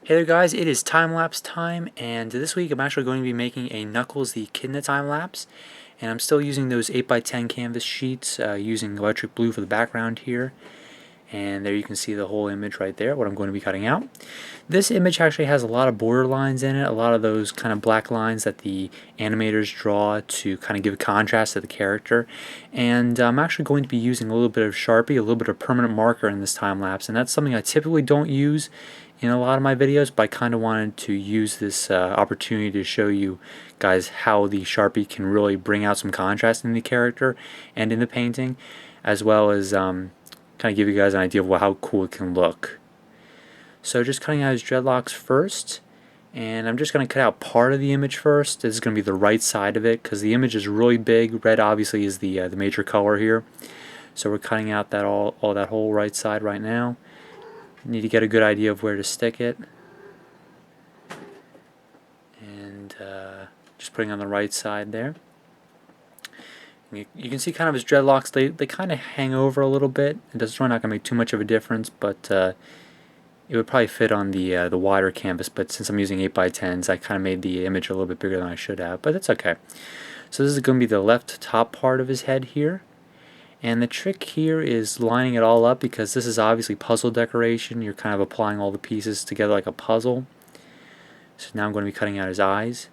Hey there guys, it is time-lapse time, and this week I'm actually going to be making a Knuckles the Echidna time-lapse, and I'm still using those 8x10 canvas sheets, using electric blue for the background here, and there you can see the whole image right there, what I'm going to be cutting out. This image actually has a lot of border lines in it, a lot of those kind of black lines that the animators draw to kind of give contrast to the character, and I'm actually going to be using a little bit of Sharpie, a little bit of permanent marker in this time-lapse, and that's something I typically don't use in a lot of my videos, but I kind of wanted to use this opportunity to show you guys how the Sharpie can really bring out some contrast in the character and in the painting, as well as kind of give you guys an idea of how cool it can look. So just cutting out his dreadlocks first, and I'm just going to cut out part of the image first. This is going to be the right side of it because the image is really big. Red obviously is the major color here, so we're cutting out that all that whole right side right now. Need to get a good idea of where to stick it, and just putting on the right side there. You can see kind of his dreadlocks, they kind of hang over a little bit. It's really not going to make too much of a difference, but it would probably fit on the wider canvas, but since I'm using 8x10s, I kind of made the image a little bit bigger than I should have, but that's okay. So this is going to be the left top part of his head here. And the trick here is lining it all up, because this is obviously puzzle decoration. You're kind of applying all the pieces together like a puzzle. So now I'm going to be cutting out his eyes.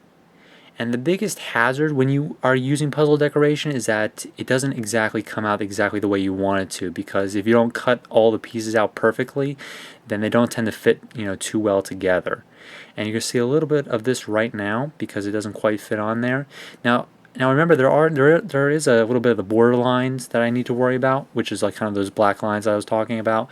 And the biggest hazard when you are using puzzle decoration is that it doesn't exactly come out exactly the way you want it to, because if you don't cut all the pieces out perfectly, then they don't tend to fit, too well together. And you can see a little bit of this right now because it doesn't quite fit on there. Now remember, there is a little bit of the border lines that I need to worry about, which is like kind of those black lines I was talking about.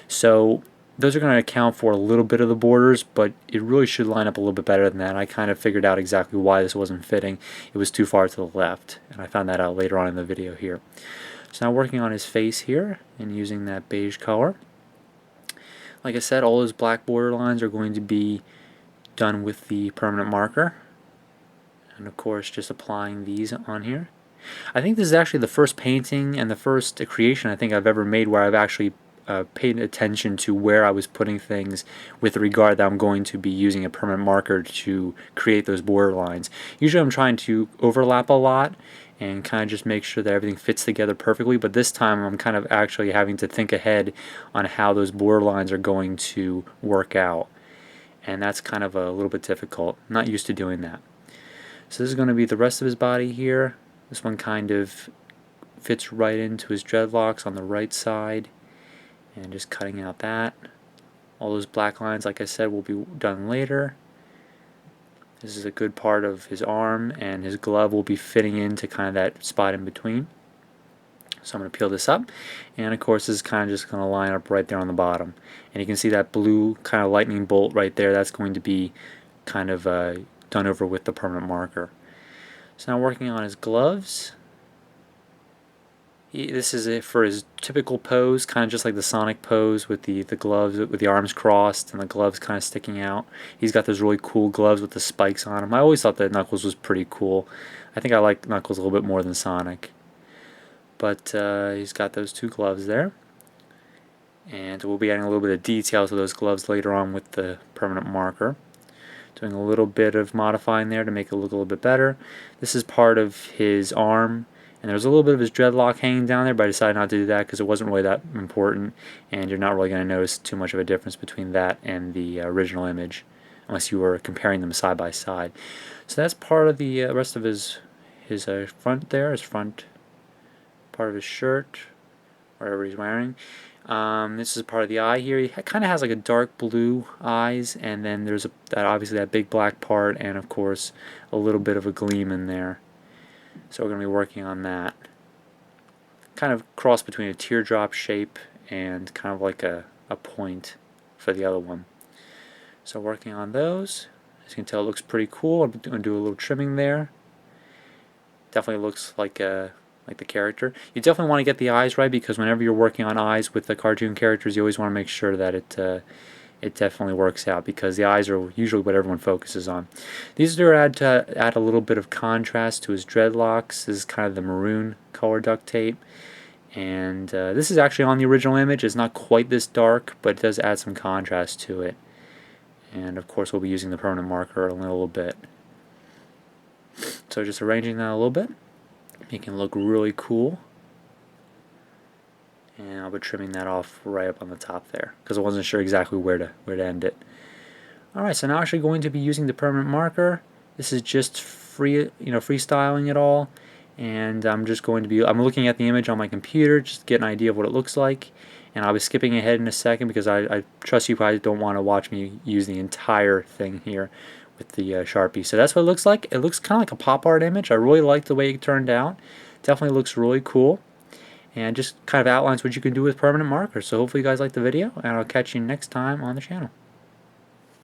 So those are going to account for a little bit of the borders, but it really should line up a little bit better than that. I kind of figured out exactly why this wasn't fitting. It was too far to the left, and I found that out later on in the video here. So now working on his face here and using that beige color. Like I said, all those black border lines are going to be done with the permanent marker. And of course just applying these on here. I think this is actually the first painting and the first creation I think I've ever made where I've actually paid attention to where I was putting things with regard that I'm going to be using a permanent marker to create those border lines. Usually I'm trying to overlap a lot and kind of just make sure that everything fits together perfectly, but this time I'm kind of actually having to think ahead on how those border lines are going to work out, and that's kind of a little bit difficult. I'm not used to doing that. So this is going to be the rest of his body here. This one kind of fits right into his dreadlocks on the right side, and just cutting out that. All those black lines, like I said, will be done later. This is a good part of his arm, and his glove will be fitting into kind of that spot in between. So I'm going to peel this up, and of course this is kind of just going to line up right there on the bottom. And you can see that blue kind of lightning bolt right there. That's going to be kind of done over with the permanent marker. So now working on his gloves. This is it for his typical pose, kind of just like the Sonic pose with the gloves, with the arms crossed and the gloves kind of sticking out. He's got those really cool gloves with the spikes on them. I always thought that Knuckles was pretty cool. I think I like Knuckles a little bit more than Sonic. But he's got those two gloves there. And we'll be adding a little bit of detail to those gloves later on with the permanent marker. Doing a little bit of modifying there to make it look a little bit better. This is part of his arm, and there's a little bit of his dreadlock hanging down there, but I decided not to do that because it wasn't really that important, and you're not really going to notice too much of a difference between that and the original image unless you were comparing them side by side. So that's part of the rest of his front there, his front part of his shirt, whatever he's wearing. This is part of the eye here. He kind of has like a dark blue eyes, and then there's obviously that big black part, and of course a little bit of a gleam in there. So we're going to be working on that. Kind of cross between a teardrop shape and kind of like a point for the other one. So working on those. As you can tell, it looks pretty cool. I'm going to do a little trimming there. Definitely looks like the character. You definitely want to get the eyes right, because whenever you're working on eyes with the cartoon characters, you always want to make sure that it definitely works out, because the eyes are usually what everyone focuses on. These are to add a little bit of contrast to his dreadlocks. This is kind of the maroon color duct tape, and this is actually on the original image. It's not quite this dark, but it does add some contrast to it. And of course we'll be using the permanent marker in a little bit. So just arranging that a little bit, making it look really cool. And I'll be trimming that off right up on the top there because I wasn't sure exactly where to end it. Alright, so now I'm actually going to be using the permanent marker. This is just freestyling it all, and I'm looking at the image on my computer just to get an idea of what it looks like, and I'll be skipping ahead in a second because I trust you guys don't want to watch me use the entire thing here with the Sharpie. So that's what it looks like. It looks kind of like a pop art image. I really like the way it turned out. Definitely looks really cool, and just kind of outlines what you can do with permanent markers. So hopefully you guys like the video, and I'll catch you next time on the channel.